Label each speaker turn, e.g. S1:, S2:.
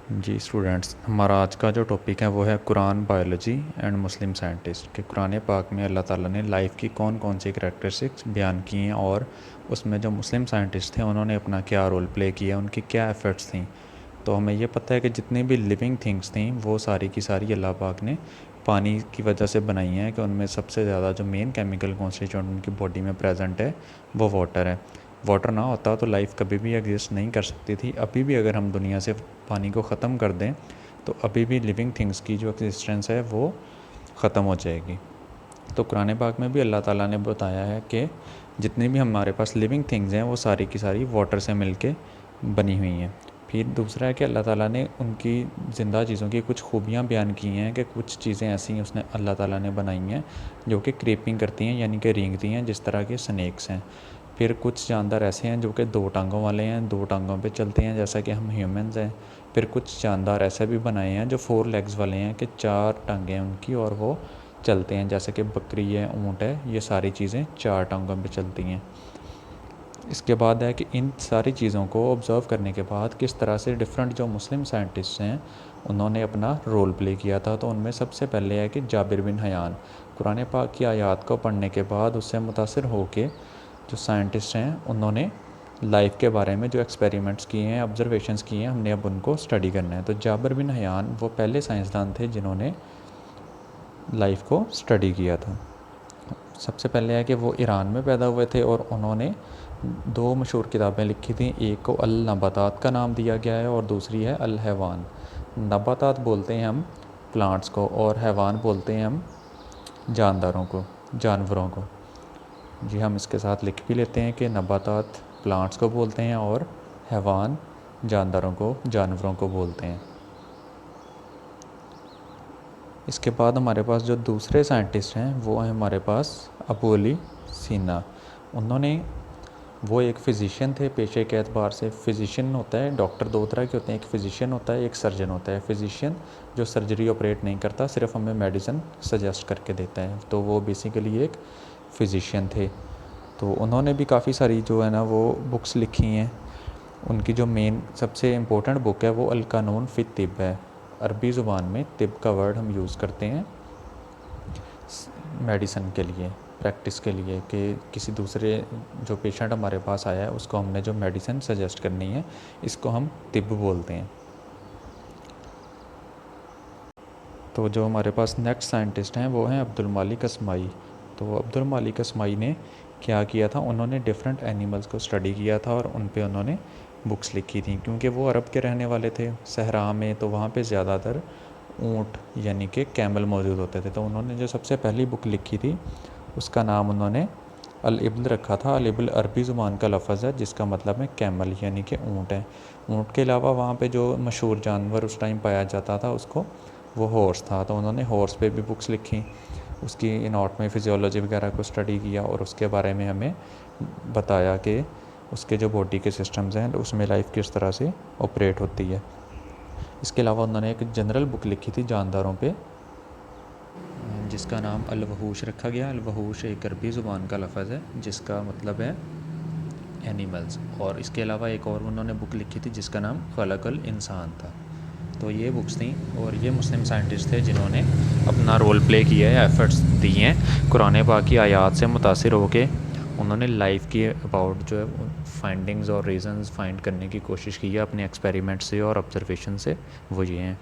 S1: जी students, हमारा आज का जो टॉपिक है वो है Quran, biology and Muslim scientist कि कुरान पाक में अल्लाह ताला ने लाइफ की कौन कौन सी करैक्टरिस्टिक्स बयान की हैं और उसमें जो मुस्लिम साइंटिस्ट थे उन्होंने अपना क्या रोल प्ले किया, उनकी क्या एफ़र्ट्स थी। तो हमें ये पता है कि जितनी भी लिविंग थिंग्स थी वो सारी की सारी अल्लाह पाक ने पानी की वजह से बनाई हैं, कि उनमें सबसे ज़्यादा जो मेन केमिकल कॉन्स्टिट्यूएंट उनकी बॉडी में प्रेजेंट है वो वाटर है। वाटर ना होता तो लाइफ कभी भी एग्जिस्ट नहीं कर सकती थी। अभी भी अगर हम दुनिया से पानी को ख़त्म कर दें तो अभी भी लिविंग थिंग्स की जो एग्जिस्टेंस है वो ख़त्म हो जाएगी। तो कुरान पाक में भी अल्लाह ताला ने बताया है कि जितनी भी हमारे पास लिविंग थिंग्स हैं वो सारी की सारी वाटर से मिलके बनी हुई हैं। फिर दूसरा है कि अल्लाह ताला ने उनकी ज़िंदा चीज़ों की कुछ खूबियाँ बयान की हैं, कि कुछ चीज़ें ऐसी उसने अल्लाह ताला ने बनाई हैं जो कि क्रीपिंग करती हैं, यानी कि रेंगती हैं, जिस तरह के स्नेक्स हैं। फिर कुछ जानदार ऐसे हैं जो कि दो टांगों वाले हैं, दो टांगों पे चलते हैं जैसा कि हम ह्यूमंस हैं। फिर कुछ जानदार ऐसे भी बनाए हैं जो फोर लेग्स वाले हैं, कि चार टांगें हैं उनकी और वो चलते हैं, जैसे कि बकरी है, ऊँट है, ये सारी चीज़ें चार टांगों पे चलती हैं। इसके बाद है कि इन सारी चीज़ों को ऑब्ज़र्व करने के बाद किस तरह से डिफरेंट जो मुस्लिम साइंटिस्ट हैं उन्होंने अपना रोल प्ले किया था। तो उनमें सबसे पहले है कि जाबिर बिन हयान कुरान पाक की आयत को पढ़ने के बाद उससे मुतासिर होकर जो साइंटिस्ट हैं उन्होंने लाइफ के बारे में जो एक्सपेरिमेंट्स किए हैं, ऑब्जर्वेशंस किए हैं, हमने अब उनको स्टडी करना है। तो जाबिर बिन हयान वो पहले साइंसदान थे जिन्होंने लाइफ को स्टडी किया था। सबसे पहले है कि वो ईरान में पैदा हुए थे और उन्होंने दो मशहूर किताबें लिखी थी। एक को अल नबातात का नाम दिया गया है और दूसरी है अल हैवान। नबातात बोलते हैं हम प्लांट्स को और हैवान बोलते हैं हम जानदारों को, जानवरों को। जी, हम इसके साथ लिख भी लेते हैं कि नबातात प्लांट्स को बोलते हैं और हैवान जानदारों को, जानवरों को बोलते हैं। इसके बाद हमारे पास जो दूसरे साइंटिस्ट हैं वो हैं हमारे पास अबू अली सीना। उन्होंने वो एक फ़िज़िशियन थे पेशे के एतबार से। फ़िज़िशियन होता है, डॉक्टर दो तरह के होते हैं, एक फ़िज़िशियन होता है, एक सर्जन होता है। फ़िज़िशियन जो सर्जरी ऑपरेट नहीं करता, सिर्फ हमें मेडिसिन सजेस्ट करके देता है, तो वो बेसिकली एक फ़िज़िशियन थे। तो उन्होंने भी काफ़ी सारी जो है ना वो बुक्स लिखी हैं। उनकी जो मेन सबसे इम्पोर्टेंट बुक है वो अल कानून फ़ी तिब है। अरबी ज़ुबान में तिब का वर्ड हम यूज़ करते हैं मेडिसन के लिए, प्रैक्टिस के लिए, कि किसी दूसरे जो पेशेंट हमारे पास आया है उसको हमने जो मेडिसिन सजेस्ट करनी है इसको हम तिब बोलते हैं। तो जो हमारे पास नेक्स्ट साइंटिस्ट हैं वो हैं अब्दुल मालिक अस्माई। तो अब्दुल मालिक अस्माई ने क्या किया था, उन्होंने डिफरेंट एनिमल्स को स्टडी किया था और उन पे उन्होंने बुक्स लिखी थी। क्योंकि वो अरब के रहने वाले थे, सहरा में, तो वहाँ पे ज़्यादातर ऊँट यानी कि कैमल मौजूद होते थे। तो उन्होंने जो सबसे पहली बुक लिखी थी उसका नाम उन्होंने अल इब्ल रखा था। अल इब्ल अरबी ज़ुबान का लफ्ज़ है जिसका मतलब है कैमल, यानी कि ऊँट है। ऊँट के अलावा वहाँ पे जो मशहूर जानवर उस टाइम पाया जाता था उसको वो हॉर्स था। तो उन्होंने हॉर्स पे भी बुक्स लिखी, उसकी एनाटॉमी फिजियोलॉजी वगैरह को स्टडी किया और उसके बारे में हमें बताया कि उसके जो बॉडी के सिस्टम्स हैं उसमें लाइफ किस तरह से ऑपरेट होती है। इसके अलावा उन्होंने एक जनरल बुक लिखी थी जानदारों पे, जिसका नाम अल वहूश रखा गया। अल वहूश एक अरबी ज़ुबान का लफ्ज़ है जिसका मतलब है एनिमल्स। और इसके अलावा एक और उन्होंने बुक लिखी थी जिसका नाम खलकल इंसान था। तो ये बुक्स थी और ये मुस्लिम साइंटिस्ट थे जिन्होंने अपना रोल प्ले किया है, एफ़र्ट्स दिए हैं कुरान पाक की आयत से मुतासिर होके। उन्होंने लाइफ की अबाउट जो है फाइंडिंग्स और रीज़न्स फाइंड करने की कोशिश की है अपने एक्सपेरिमेंट से और ऑब्जर्वेशन से, वो ये हैं।